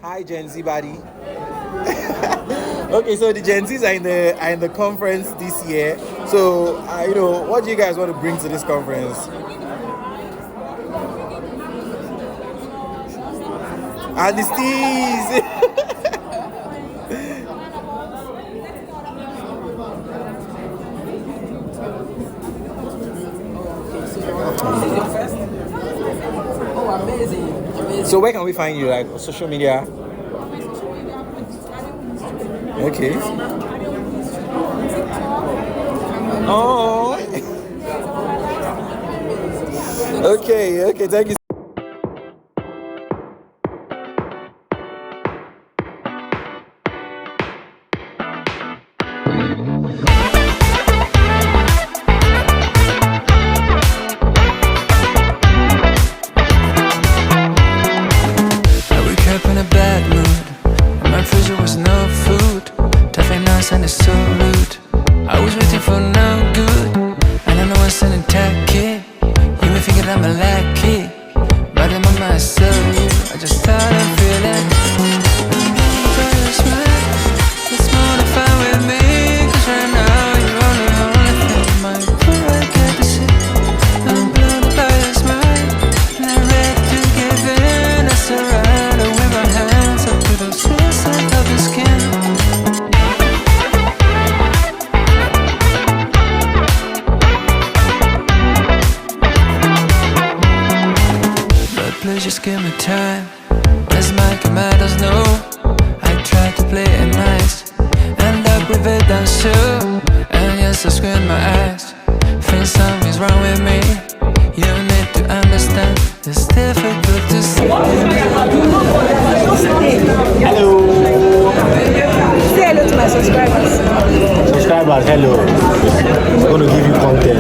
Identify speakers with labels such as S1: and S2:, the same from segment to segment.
S1: Hi, Gen Z buddy. Okay, so the Gen Zs are in the conference this year. So, what do you guys want to bring to this conference? And the steez. So where can we find you? Like social media? Okay. Oh. Okay. Thank you.
S2: And it's so rude. I was waiting for no good, and I know I'm sending tacky. You may think that I'm a lackey, but I'm on myself. I just thought I'd feel it. It's more than fine with me, 'cause right now you're only thing my poor I get to see. I'm blown by your smile, and I'm ready to give in. I surround with my hands up to the suicide of your skin. Please just give me time. As my commanders know, I try to play it nice, end up with it done so. And yes, I squint my eyes, think something's wrong with me. You need to understand, it's difficult to see.
S3: Hello.
S4: Say hello to my subscribers.
S3: Subscribers, hello. I'm going to give you content.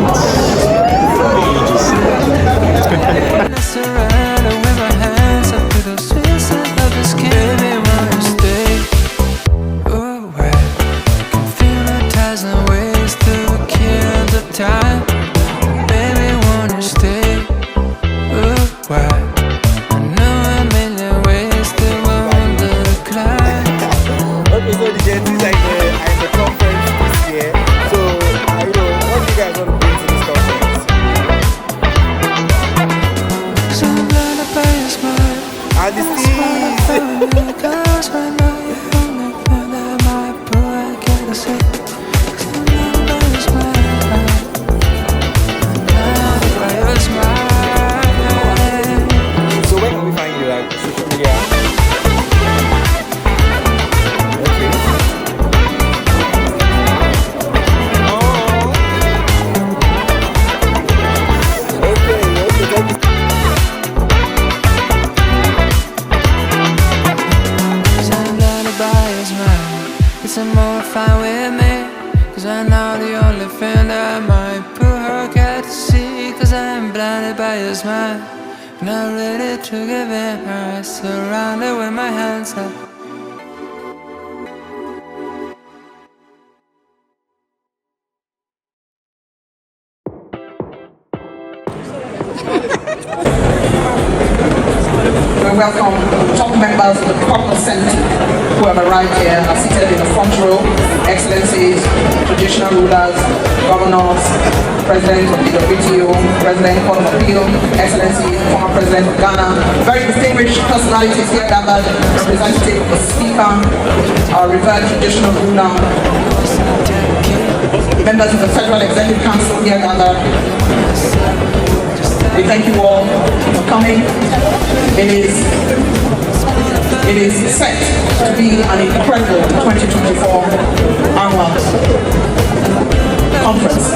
S2: It's more fine with me, 'cause I know the only thing that might put her cat to see. 'Cause I'm blinded by your smile, not ready to give in. I'm surrounded with my hands up.
S5: We welcome top members of the Purple Senate who have arrived here, are seated in the front row. Excellencies, traditional rulers, governors, President of the WTO, President Court of Appeal, Excellencies, former President of Ghana, very distinguished personalities here gathered, representative of the Speaker, our revered traditional ruler, members of the Federal Executive Council here gathered. We thank you all for coming. It is set to be an incredible 2024 annual conference.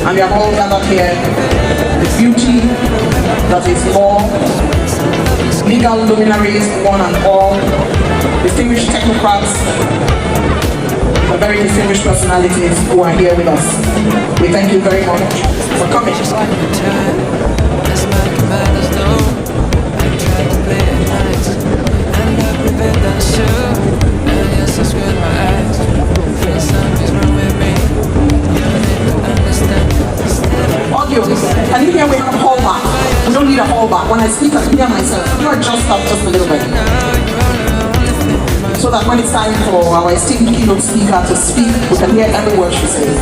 S5: And we have all gathered here with beauty that is more legal luminaries, one and all, distinguished technocrats, and very distinguished personalities who are here with us. We thank you very much for coming. Audios, can you hear we have a hallback? We don't need a hallback. When I speak, I can hear myself. Can you adjust that just a little bit? so that when it's time for our esteemed keynote speaker to speak, we can hear every word she says.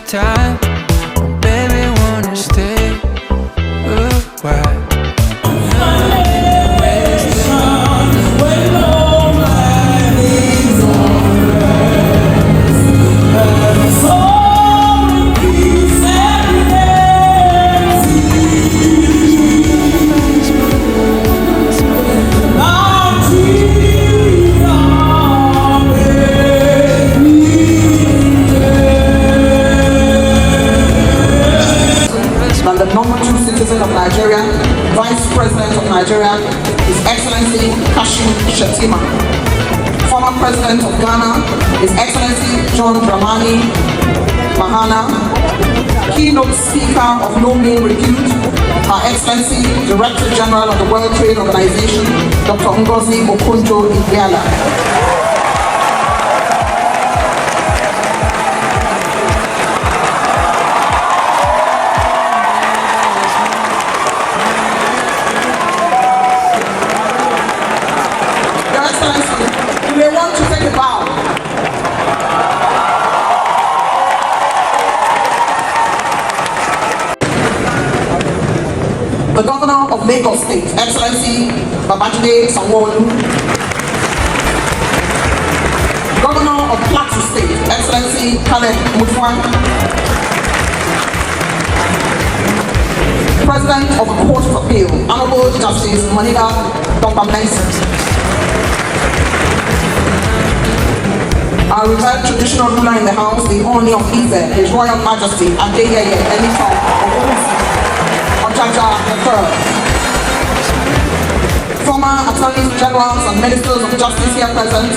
S2: Time, baby, wanna stay a while.
S5: The number 2 citizen of Nigeria, Vice President of Nigeria, His Excellency Kashim Shettima. Former President of Ghana, His Excellency John Dramani Mahama. Keynote Speaker of no mean repute, Her Excellency Director General of the World Trade Organization, Dr. Ngozi Okonjo Iweala. You may want to take a bow. The Governor of Lagos State, Excellency Babajide Sanwo-Olu. Governor of Plateau State, Excellency Caleb Mutfwang. President of the Court of Appeal, Honorable Justice Maniga Dr. Benson. Our revered traditional ruler in the house, the Oni of Ife, His Royal Majesty, Adeyeye Enitan Ngozi Ojaja III. Former Attorneys Generals and Ministers of Justice here present.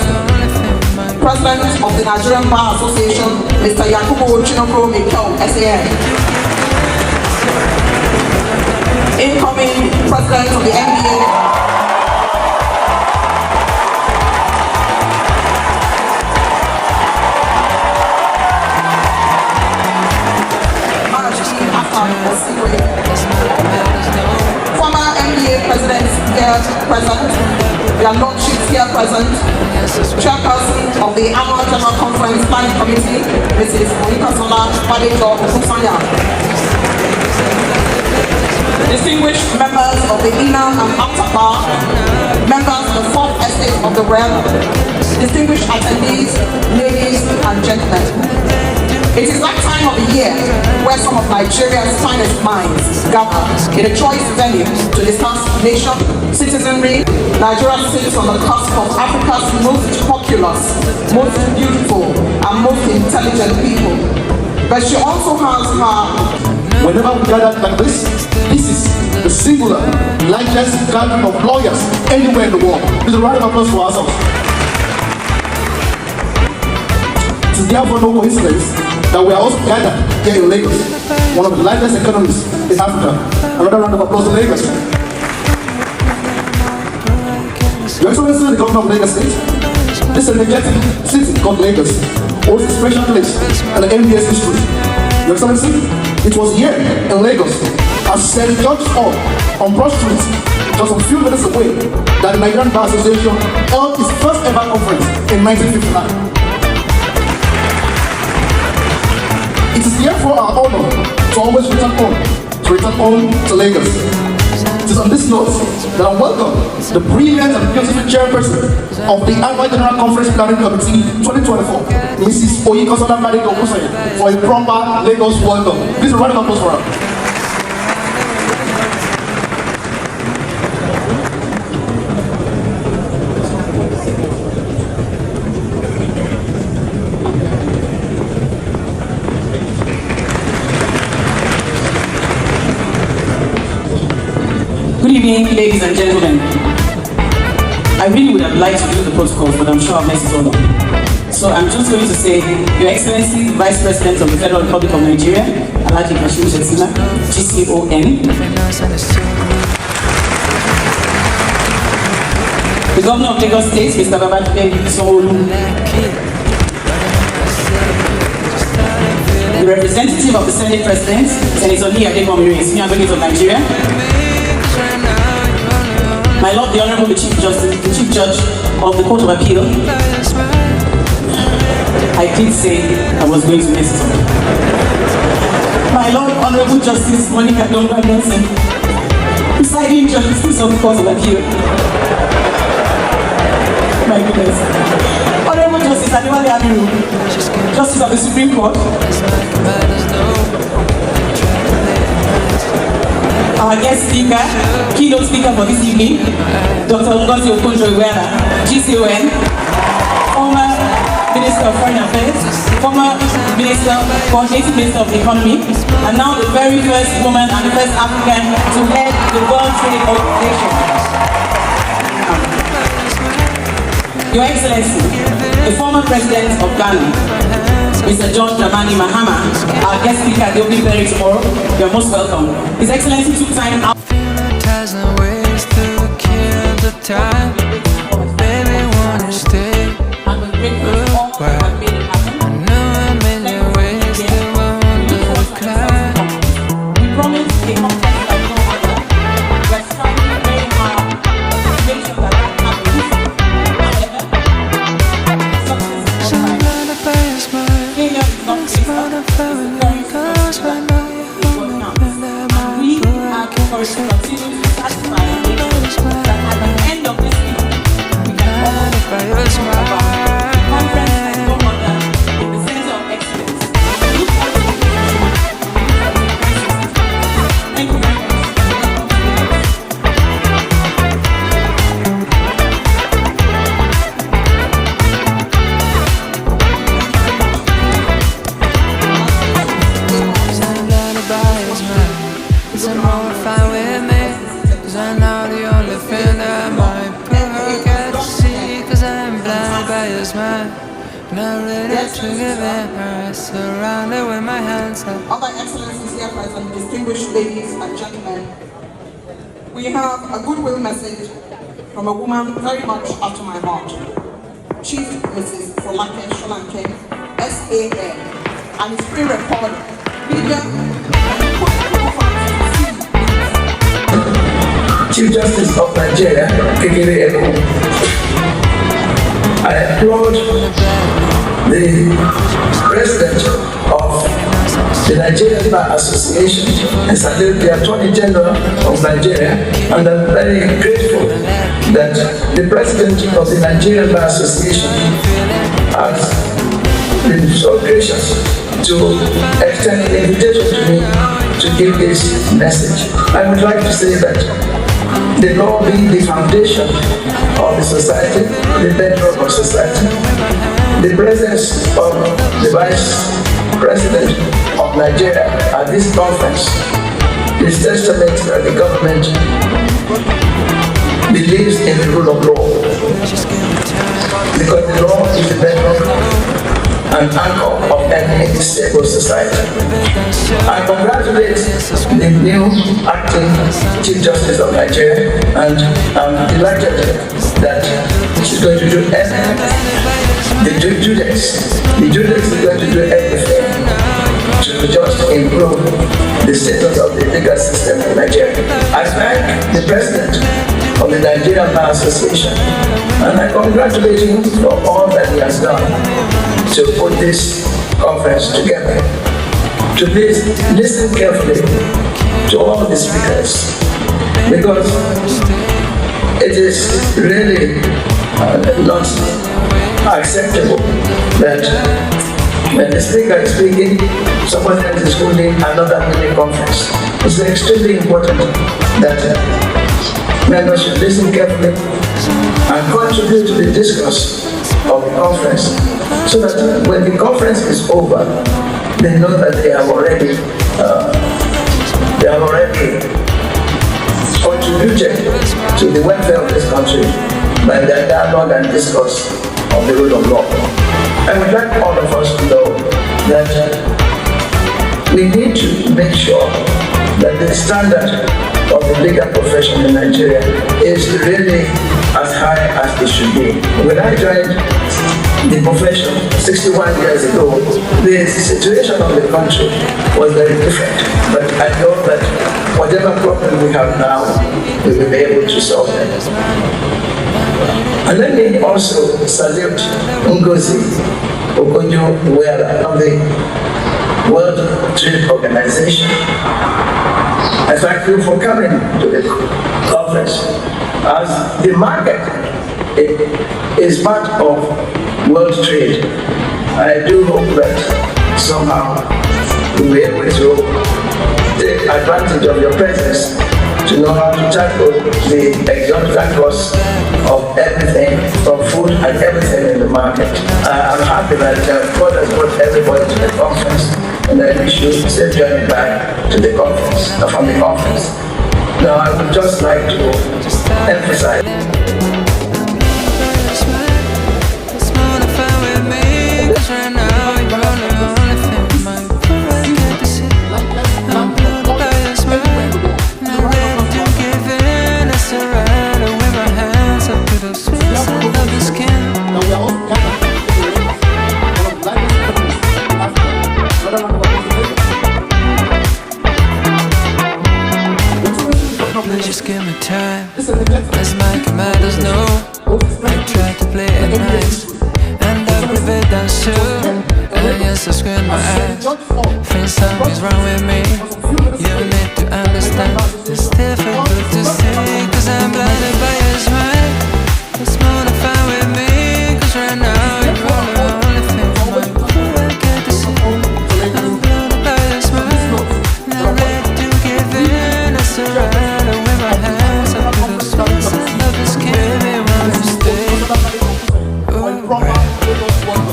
S5: President of the Nigerian Bar Association, Mr. Yakubu Chinokro Mikel, SAN. Incoming President of the NBA. Former NBA presidents here present, their lordships here present, chairperson of the Annual General Conference Planning Committee, Mrs. Oyinkansola Badejo Okusanya. Distinguished members of the inner and outer bar, members of the fourth estate of the realm, distinguished attendees, ladies and gentlemen. It is that time of the year where some of Nigeria's finest minds gather in a choice venue to discuss nation, citizenry. Nigeria sits on the cusp of Africa's most populous, most beautiful, and most intelligent people. But she also has her...
S6: Whenever we gather like this is the singular, largest gathering of lawyers anywhere in the world. It's a round of applause for ourselves. It is therefore no coincidence that we are also gathered here in Lagos, one of the largest economies in Africa. Another round of applause to Lagos. Your Excellency, the Governor of Lagos State, this energetic city called Lagos holds a special place in the NBS history. Your Excellency, it was here in Lagos, at St. George's Hall on Broad Street, just a few minutes away, that the Nigerian Bar Association held its first ever conference in 1959. It is therefore our honor to always return home to Lagos. It is on this note that I welcome the brilliant and beautiful chairperson of the Annual General Conference Planning Committee 2024, Mrs. Oyinkansola Badejo Okusanya, for a proper Lagos welcome. Please round of applause for her.
S7: Good evening, ladies and gentlemen. I really would have liked to do the protocols, but I'm sure I've messed it all up. So I'm just going to say, Your Excellency, Vice President of the Federal Republic of Nigeria, Alhaji Kashim Shettima, GCON. The Governor of Lagos State, Mr. Babajide Sanwo-Olu. representative of the Senate President, Senator Senior Advocate of Nigeria, my Lord, the Honorable the Chief Judge of the Court of Appeal. I did say I was going to miss it. My Lord, Honorable Justice Monica Donga Nelson, presiding Justice of the Court of Appeal. My goodness. Honorable Justice Iweala, Justice of the Supreme Court. Our guest speaker, keynote speaker for this evening, Dr. Ngozi Okonjo Iweala, GCON, former Minister of Foreign Affairs, former Coordinating Minister of the Economy, and now the very first woman and the first African to head the World Trade Organization. Your Excellency, the former President of Ghana, Mr. John Dramani Mahama, our guest speaker at the opening plenary tomorrow, you are most welcome. His Excellency took time out.
S2: Ways to kill the time. Baby, wanna stay.
S7: And was grateful for all that have made it happen.
S2: I know a million ways to underclimb.
S7: We promise a conference like no other. We're striving very hard to make sure that that happens. However, success is
S2: So
S7: not
S2: I'm gonna buy a smile.
S7: failure is not
S2: It's not a fair cause right now you're on the
S7: and we have the courage to continue to satisfy and make sure that at the end of this week, we can all
S2: by your smile.
S7: conference like no other in the center of excellence. We look forward to the Thank you very much.
S2: It's a more fine with me, 'cause I know the only thing that might put her get to see. 'Cause I'm blinded by your smile, not ready to give in. I'm surrounded with my hands up.
S5: Other excellencies here present, distinguished ladies and gentlemen, we have a goodwill message from a woman very much after my heart, Chief Mrs. Folake Sholanke, SAN, and his pre-recorded media.
S8: Chief Justice of Nigeria, Kekere Eko. I applaud the President of the Nigerian Bar Association and salute the Attorney General of Nigeria, and I'm very grateful that the President of the Nigerian Bar Association has been so gracious to extend an invitation to me to give this message. I would like to say that the law being the foundation of the society, the bedrock of society, the presence of the Vice President of Nigeria at this conference is testament that the government believes in the rule of law. Because the law is the bedrock and anchor of any stable society. I congratulate the new acting Chief Justice of Nigeria, and I'm delighted that she's going to do everything. The Judex is going to do everything to just improve the status of the legal system in Nigeria. I thank the President of the Nigerian Bar Association, and I congratulate him for all that he has done to put this conference together. To please listen carefully to all the speakers, because it is really not acceptable that when the speaker is speaking, someone else is holding another mini conference. It's extremely important that members should listen carefully and contribute to the discourse of the conference, so that when the conference is over, they know that they have already contributed to the welfare of this country by their dialogue and discourse of the rule of law. I would like all of us to know that we need to make sure that the standard of the legal profession in Nigeria is really as high as it should be. When I joined the profession 61 years ago, the situation of the country was very different. But I know that whatever problem we have now, we will be able to solve them. And let me also salute Ngozi, Okonjo, Iweala of the World Trade Organization. I thank you for coming to the conference. As the market is part of world trade, I do hope that somehow we will be able to take advantage of your presence to know how to tackle the exorbitant costs of everything, from food and everything in the market. I'm happy that God has brought everybody to the conference, and I wish you safe journey back to the conference, from the conference. Now, I would just like to emphasize.
S2: Just give me time, as my commanders know. I try to play it nice, and I prove it down soon. And yes, I screen my eyes. Think something's wrong with me. You need to understand. It's difficult to see, cause I'm blinded by your smile. It's more than fine with me, cause right now you're all the only thing my poor I get to see. I'm blinded by your smile, not ready to give in. I surrender with my hands up to the source of the skin. Baby, wanna stay? Ooh, right.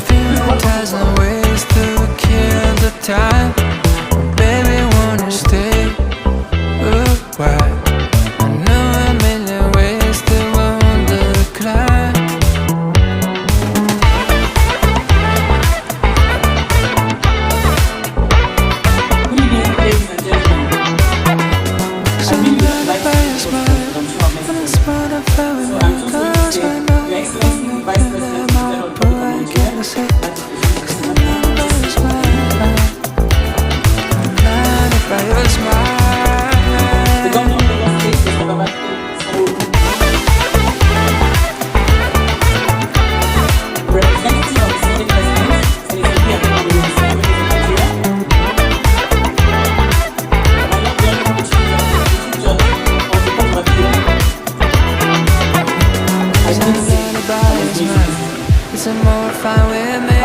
S2: Feeling 1,000 ways to kill the time. Baby, wanna stay? Ooh, why? I know a million ways to underclimb.
S7: Good evening, ladies and gentlemen. I really would like to thank you, but I'm sure I've missed it. So I'm just going to say, Your Excellency, the Vice President of the Federal Republic of Nigeria,
S2: By your smile,
S7: the Governor of Lagos State, Mr. Babajide, representative of the Senate President, Senator Iweala, the President of Nigeria, my lovely Honorable Chief Judge of the Court of Appeal. I did say,
S2: it's a more fun with me.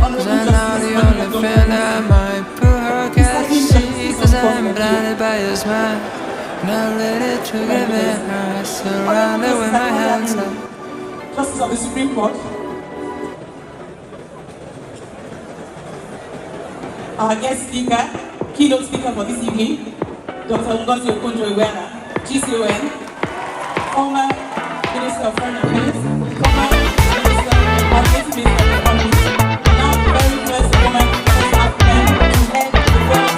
S2: Cause I know the only thing that my poor can see. Cause I'm blinded by your smile, not ready to give it her. Surrounded with my hands up.
S7: Justice of the Supreme Court, our guest speaker, keynote speaker for this evening, Dr. Ngozi Okonjo Iweala, GCON, former Minister of Foreign Affairs, former Minister of Native Economy, now very first woman, first African to head the World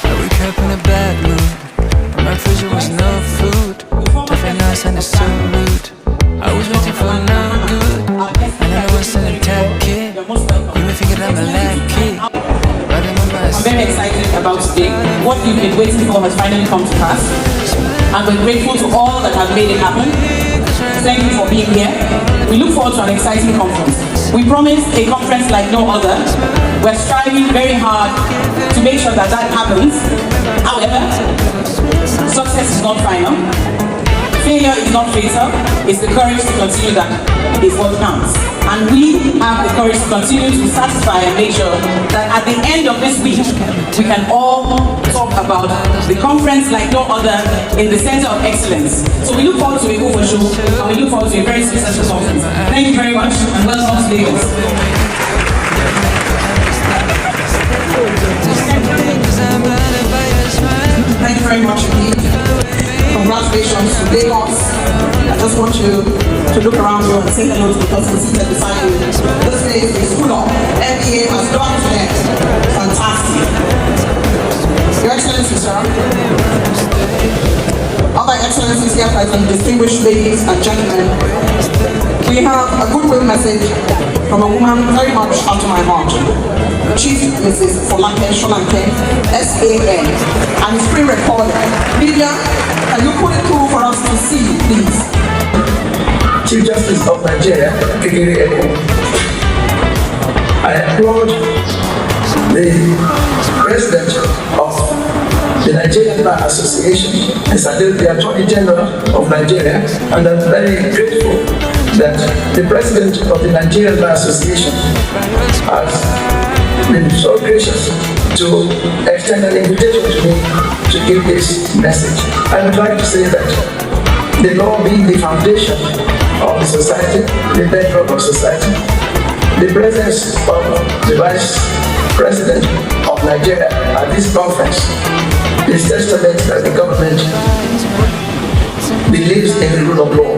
S2: I wake up in a bad mood, but my fridge was no food. Tough and nice and it's so rude. I was waiting for no good, and I was selling tacky. You may think that I'm a lackey, but remember I
S7: I'm very excited about today. What you've been waiting for has finally come to pass. And we're grateful to all that have made it happen. Thank you for being here. We look forward to an exciting conference. We promise a conference like no other. We're striving very hard to make sure that that happens. However, success is not final. Failure is not fatal. It's the courage to continue that is what counts. And we have the courage to continue to satisfy and make sure that at the end of this week, we can all talk about the conference like no other in the Center of Excellence. So we look forward to a good show, and we look forward to a very successful conference. Thank you very much, and welcome to Lagos. Thank you very much indeed. Congratulations to Lagos. I just want you to look around you and say hello to the person seated beside you. This place is full of MBA has gone to them. Fantastic. Your Excellency, sir. Other Excellencies here present, distinguished ladies and gentlemen.
S5: we have a goodwill message from a woman very much after my heart, Chief Mrs. Folake Sholanke, SAN, and it's pre-recorded. Media, can you put it through for us to see, please?
S8: Chief Justice of Nigeria, Kekere Eko. I applaud the President of the Nigerian Bar Association and salute the Attorney General of Nigeria, and I'm very grateful that the President of the Nigerian Bar Association has been so gracious to extend an invitation to me to give this message. I would like to say that the law being the foundation of the society, the bedrock of society, the presence of the Vice President of Nigeria at this conference is testament that the government believes in the rule of law,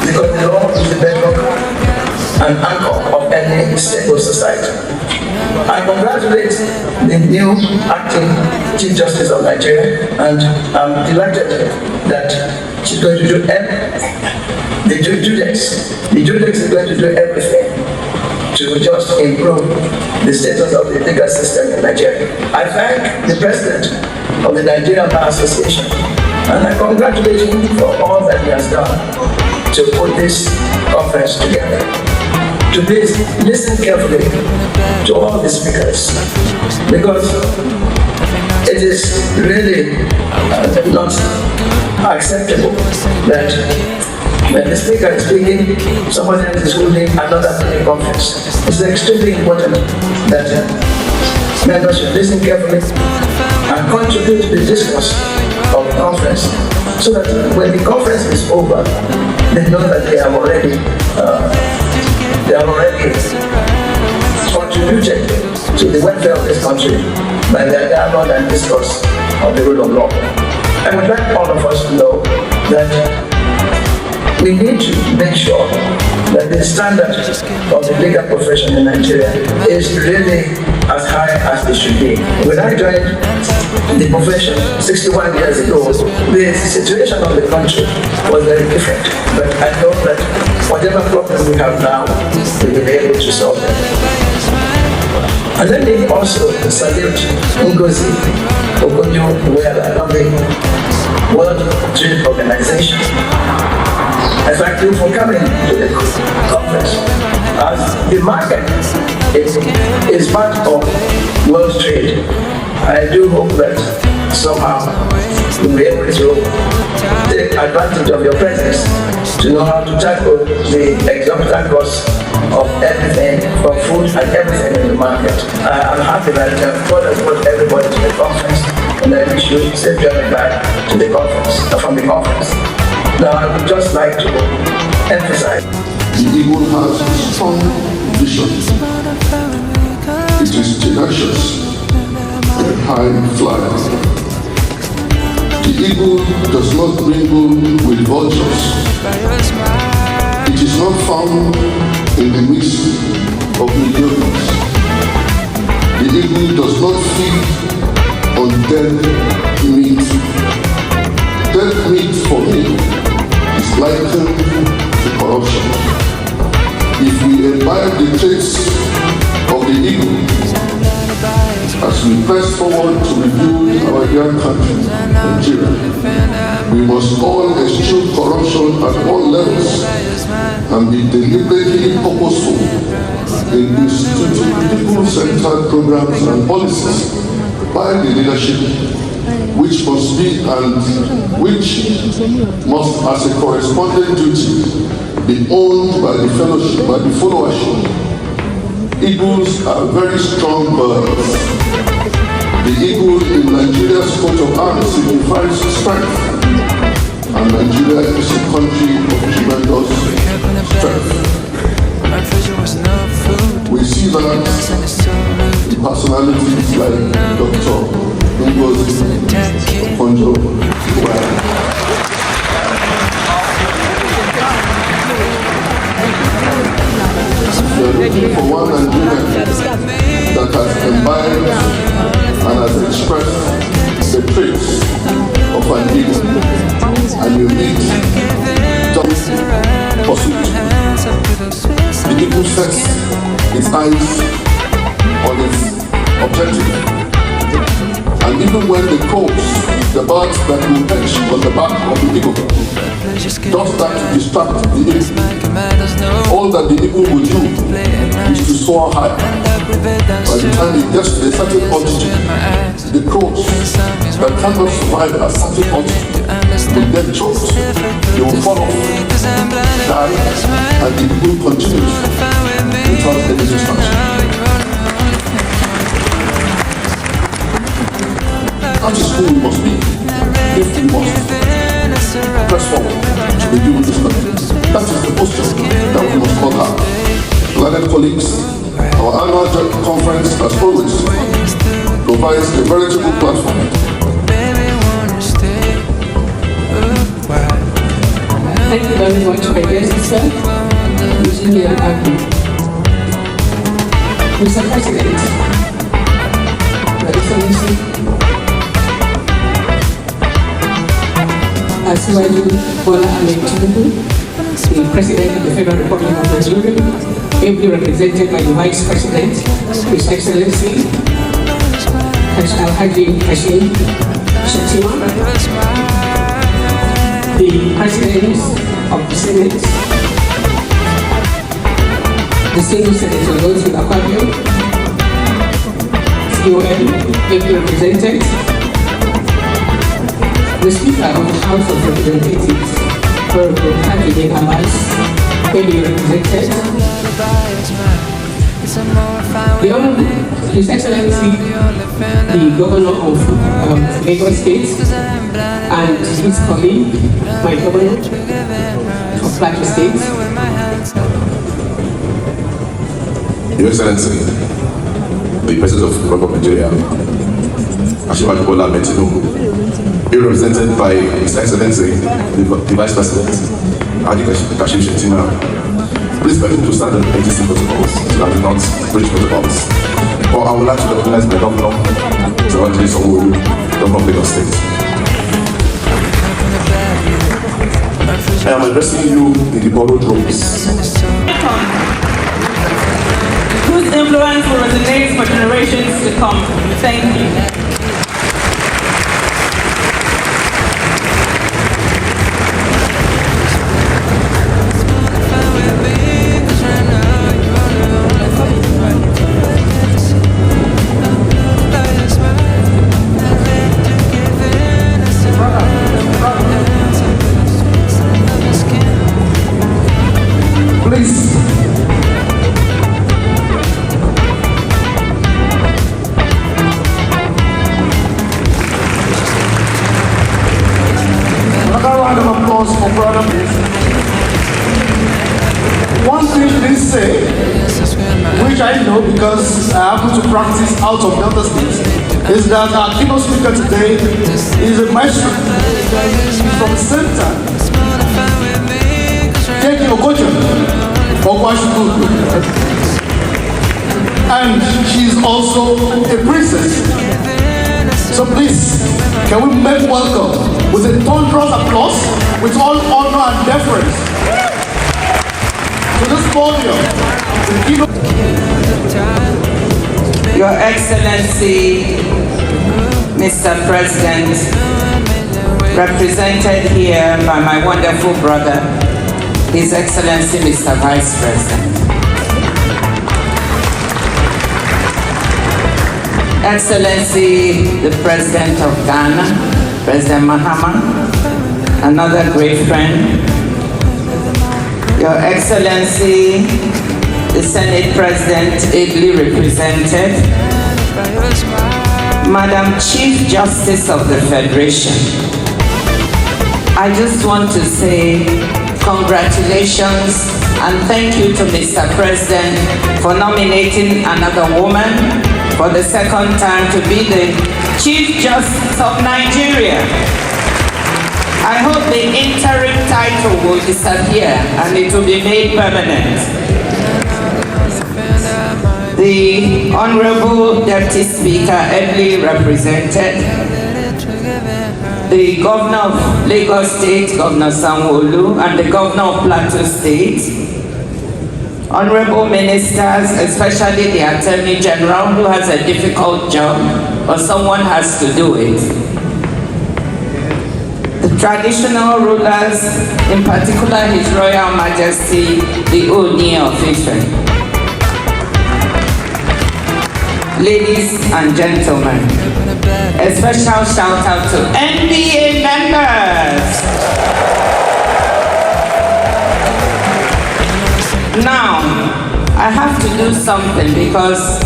S8: because the law is the bedrock and anchor of any stable society. I congratulate the new acting Chief Justice of Nigeria, and I'm delighted that she's going to do the Judex is going to do everything to just improve the status of the legal system in Nigeria. I thank the President of the Nigerian Bar Association, and I congratulate him for all that he has done to put this conference together. To please listen carefully to all the speakers, because it is really not acceptable that when the speaker is speaking, somebody else is holding another conference. It's extremely important that members should listen carefully and contribute to the discourse of the conference, so that when the conference is over, they know that they have already contributed to the welfare of this country by their dialogue and discourse of the rule of law. I would like all of us to know that we need to make sure that the standard of the legal profession in Nigeria is really as high as it should be. When I joined the profession 61 years ago, the situation of the country was very different. But I know that whatever problem we have now, we will be able to solve them. And let me also salute Ngozi, Okonjo, Iweala, of the World Trade Organization. I thank you for coming to the conference. As the market is part of world trade, I do hope that somehow you'll be able to take advantage of your presence to know how to tackle the exorbitant costs of everything, from food and everything in the market. I'm happy that God has brought everybody to the conference, and I wish you safe journey back to the conference, from the conference. Now, I would just like to emphasize.
S6: The eagle has a strong vision. It is tenacious and high flyer. The eagle does not mingle with vultures. It is not found in the midst of mediocres. The eagle does not feed on dead meat. Dead meat for me is likened to corruption. If we imbibe the traits of the eagle as we press forward to rebuild our young country, Nigeria, we must all eschew corruption at all levels and be deliberately purposeful in instituting people-centered programs and policies by the leadership, which must as a corresponding duty be owned by the fellowship, by the followership. Eagles are very strong birds. The eagle in Nigeria's coat of arms signifies strength, and Nigeria is a country of tremendous strength. We see that in personalities like Dr. Ngozi, Okonjo, Iweala. We are looking for one Nigerian that has imbibed and has expressed the traits of an eagle, and you meet pursuit. The eagle sets its eyes on its objective. And even when the crows, the birds that will perch on the back of the eagle, don't start to distract the eagle, all that the eagle will do is to soar high. By the time it gets to a certain altitude, the crows that cannot survive at certain altitude will get choked, they will fall off, die, and the eagle continues without any distraction. That is who we must be if we must press forward to the human discovery. That is the posture that we must all have. Learned colleagues, our annual conference, as always, provides a veritable platform.
S7: Thank you very much, my dear sister, Virginia Agnew. Mr. President, Your Excellency, Asiwaju Bola Ahmed Tinubu, the President of the Federal Republic of Nigeria, ably represented by the Vice President, His Excellency Alhaji Hashim Shettima, the President of the Senate, the Senior Senator Ngozi, ably represented, the Speaker of the House of Representatives, Honorable Hajide Abbas, ably represented, the Honorable His Excellency, the Governor of Lagos State, and his colleague, my Governor of Plateau State.
S6: Your Excellency, the President of the Republic of Nigeria, Asiwaju Bola Ahmed Tinubu, represented by His Excellency, the Vice President, Alhaji Hashim Shettima. Please permit to stand on existing protocols so that we not breach protocols. Or I would like to recognize my Governor, Mr. Okonjo, Governor of Lagos State. I am addressing you in the borrowed robes.
S7: Whose influence will resonate for generations to come. Thank you.
S6: Please. Another round of applause for Brother Peace. One thing he didn't say, which I know because I happen to practice out of Delta State, is that our keynote speaker today is a maestro from the center. Take Okonjo, and she's also a princess. So please, can we make welcome with a thunderous applause, with all honor and deference, to this podium.
S5: Your Excellency, Mr. President, represented here by my wonderful brother, His Excellency, Mr. Vice President. Excellency, the President of Ghana, President Mahama, another great friend. Your Excellency, the Senate President, ably represented. Madam Chief Justice of the Federation, I just want to say congratulations and thank you to Mr. President for nominating another woman for the second time to be the Chief Justice of Nigeria. I hope the interim title will disappear and it will be made permanent. The Honorable Deputy Speaker, ably represented.
S7: the governor of Lagos State, Governor Sanwo-Olu, and the governor of Plateau State, honorable ministers, especially the Attorney General, who has a difficult job, but someone has to do it. The traditional rulers, in particular His Royal Majesty, the Ooni of Ife. Ladies and gentlemen, a special shout out to NBA members. Now, I have to do something because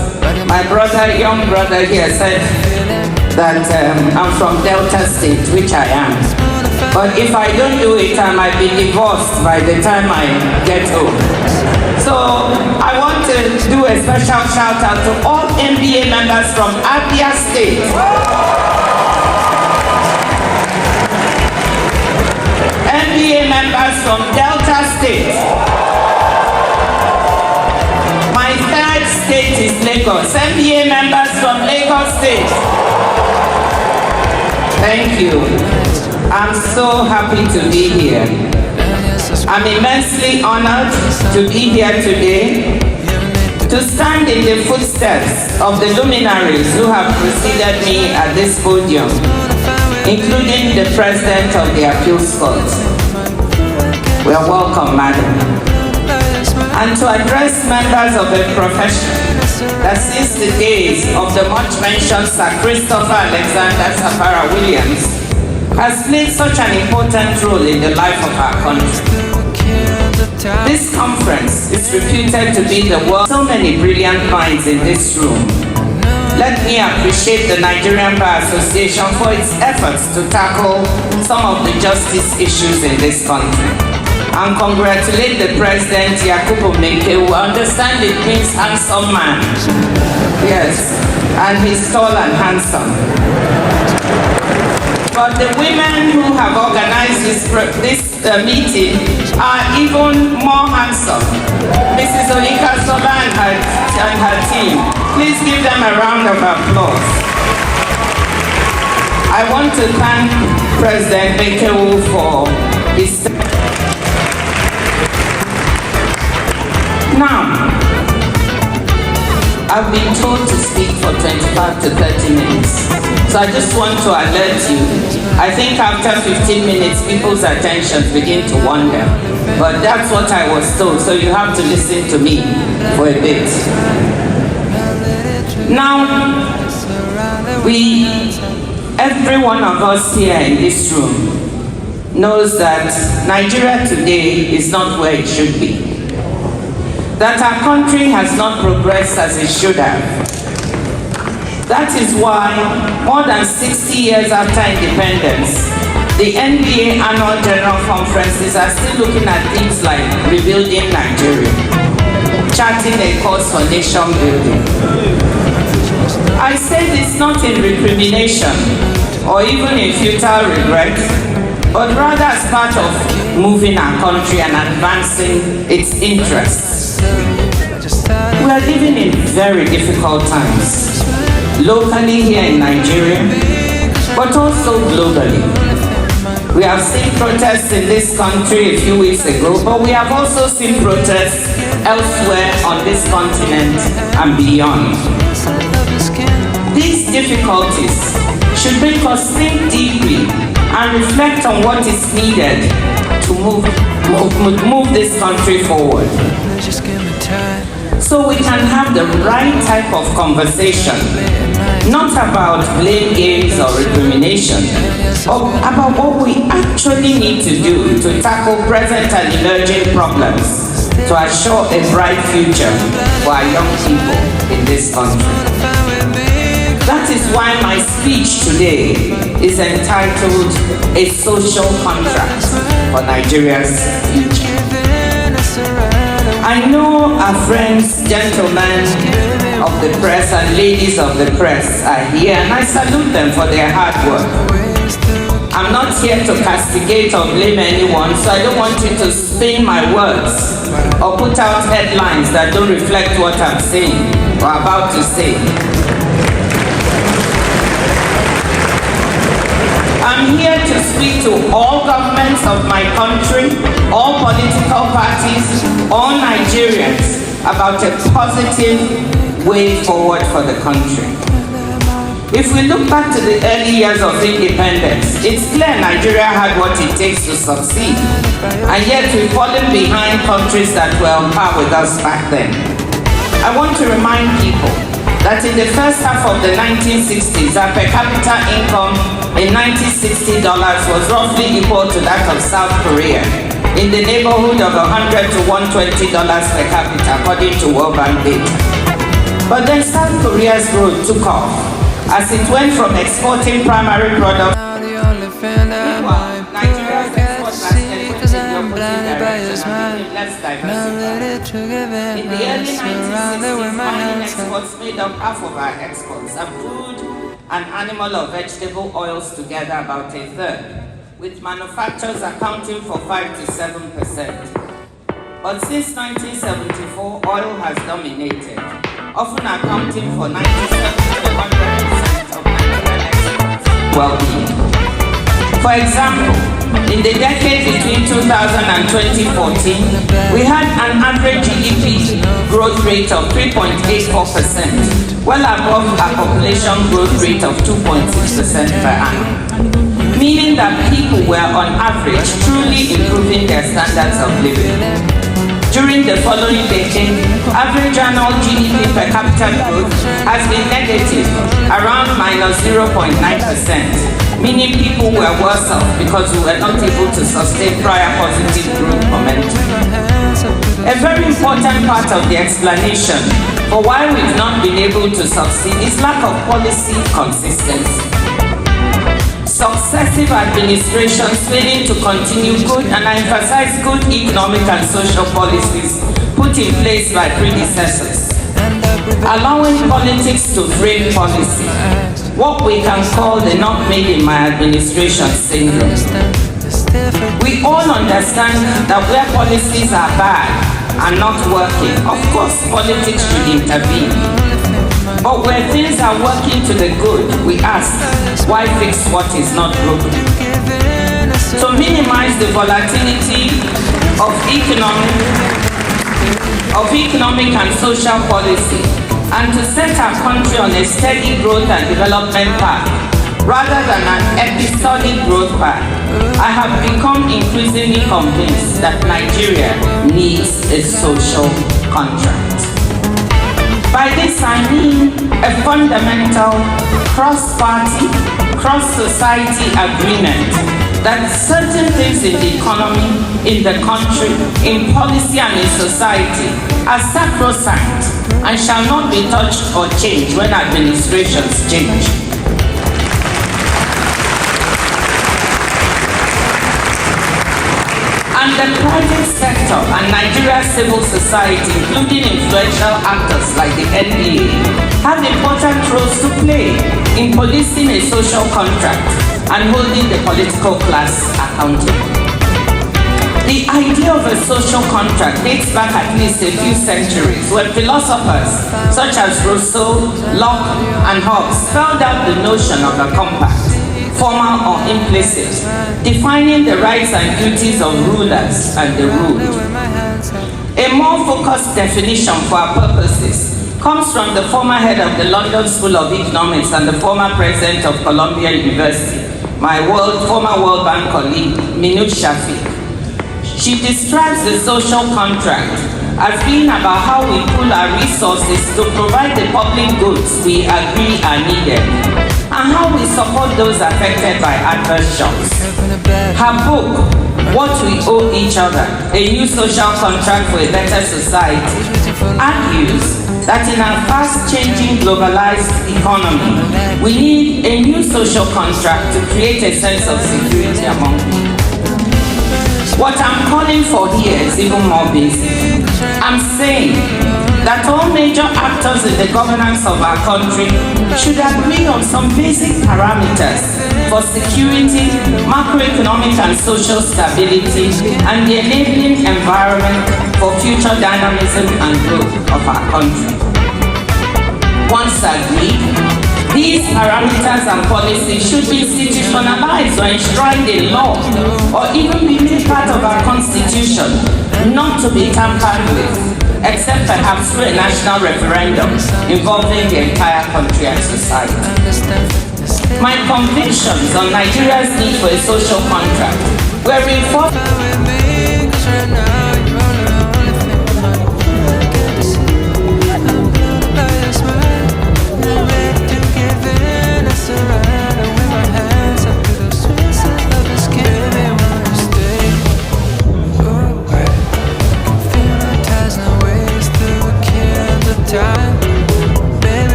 S7: my brother, young brother here said that I'm from Delta State, which I am. But if I don't do it, I might be divorced by the time I get home. So I want to do a special shout out to all NBA members from Abia State. NBA members from Delta State. My third state is Lagos. NBA members from Lagos State. Thank you. I'm so happy to be here. I'm immensely honored to be here today to stand in the footsteps of the luminaries who have preceded me at this podium, including the President of the Appeals Court. We are welcome, Madam. And to address members of a profession that since the days of the much-mentioned Sir Christopher Alexander Safara Williams has played such an important role in the life of our country. This conference is reputed to be the world's so many brilliant minds in this room. Let me appreciate the Nigerian Bar Association for its efforts to tackle some of the justice issues in this country. And congratulate the President, Yakubu Meke, who understand it means handsome man. Yes, and he's tall and handsome. But the women who have organized this meeting are even more handsome. Mrs. Onika Sola and her team. Please give them a round of applause. I want to thank President Bekewu for his... Now, I've been told to speak for 25 to 30 minutes. So I just want to alert you. I think after 15 minutes, people's attentions begin to wander. But that's what I was told, so you have to listen to me for a bit. Now, every one of us here in this room knows that Nigeria today is not where it should be. That our country has not progressed as it should have. That is why, more than 60 years after independence, the NBA Annual General Conferences are still looking at things like rebuilding Nigeria, charting a course for nation building. I say this not in recrimination or even in futile regret, but rather as part of moving our country and advancing its interests. We are living in very difficult times, locally here in Nigeria, but also globally. We have seen protests in this country a few weeks ago, but we have also seen protests elsewhere on this continent and beyond. These difficulties should make us think deeply and reflect on what is needed to move this country forward. So we can have the right type of conversation, not about blame games or recrimination, but about what we actually need to do to tackle present and emerging problems to assure a bright future for our young people in this country. That is why my speech today is entitled A Social Contract for Nigeria's Future. I know our friends, gentlemen of the press and ladies of the press are here, and I salute them for their hard work. I'm not here to castigate or blame anyone, so I don't want you to spin my words or put out headlines that don't reflect what I'm saying or about to say. I'm
S9: I'm here to speak to all governments of my country, all political parties, all Nigerians about a positive way forward for the country. If we look back to the early years of independence, it's clear Nigeria had what it takes to succeed, and yet we've fallen behind countries that were on par with us back then. I want to remind people that in the first half of the 1960s, our per capita income in 1960 dollars was roughly equal to that of South Korea, in the neighborhood of $100 to $120 per capita, according to World Bank data. But then South Korea's growth took off, as it went from exporting primary products. Nigeria's export basket went in the opposite direction and became less diversified. In the early 1960s, mining exports made up half of our exports, and food and animal or vegetable oils together about a third, with manufacturers accounting for 5 to 7%. But since 1974, oil has dominated, often accounting for 97 to 100% of Nigerian exports well-being. For example, in the decade between 2000 and 2014, we had an average GDP growth rate of 3.84%, well above our population growth rate of 2.6% per annum, meaning that people were on average truly improving their standards of living. During the following decade, average annual GDP per capita growth has been negative, around minus 0.9%, meaning people were worse off because we were not able to sustain prior positive growth momentum. A very important part of the explanation for why we've not been able to succeed is lack of policy consistency. Successive administrations failing to continue good, and I emphasize good, economic and social policies put in place by predecessors, allowing politics to frame policy, what we can call the not made in my administration syndrome. We all understand that where policies are bad and not working, of course politics should intervene. But where things are working to the good, we ask, why fix what is not broken? To minimize the volatility of economic and social policy, and to set our country on a steady growth and development path, rather than an episodic growth path, I have become increasingly convinced that Nigeria needs a social contract. By this I mean a fundamental cross-party, cross-society agreement that certain things in the economy, in the country, in policy and in society are sacrosanct and shall not be touched or changed when administrations change. And the private sector and Nigeria's civil society, including influential actors like the NBA, have important roles to play in policing a social contract and holding the political class accountable. The idea of a social contract dates back at least a few centuries, when philosophers such as Rousseau, Locke, and Hobbes spelled out the notion of a compact, formal or implicit, defining the rights and duties of rulers and the ruled. A more focused definition for our purposes comes from the former head of the London School of Economics and the former president of Columbia University, my former World Bank colleague, Minut Shafik. She describes the social contract as being about how we pool our resources to provide the public goods we agree are needed, and how we support those affected by adverse shocks. Her book, What We Owe Each Other, A New Social Contract for a Better Society, argues that in our fast-changing globalized economy, we need a new social contract to create a sense of security among people. What I'm calling for here is even more basic. I'm saying that all major actors in the governance of our country should agree on some basic parameters for security, macroeconomic and social stability, and the enabling environment for future dynamism and growth of our country. Once agreed, These parameters and policies should be institutionalized or enshrined in law, or even be made part of our constitution, not to be tampered with, except perhaps through a national referendum involving the entire country and society. My convictions on Nigeria's need for a social contract were reinforced.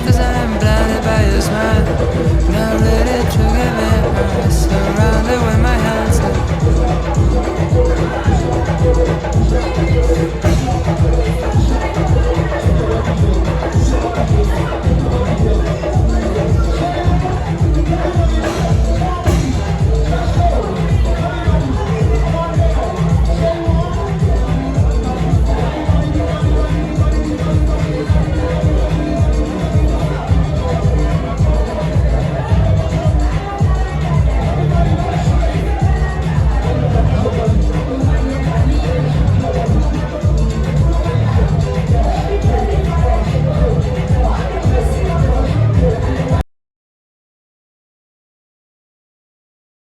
S2: Cause I'm blinded by your smile.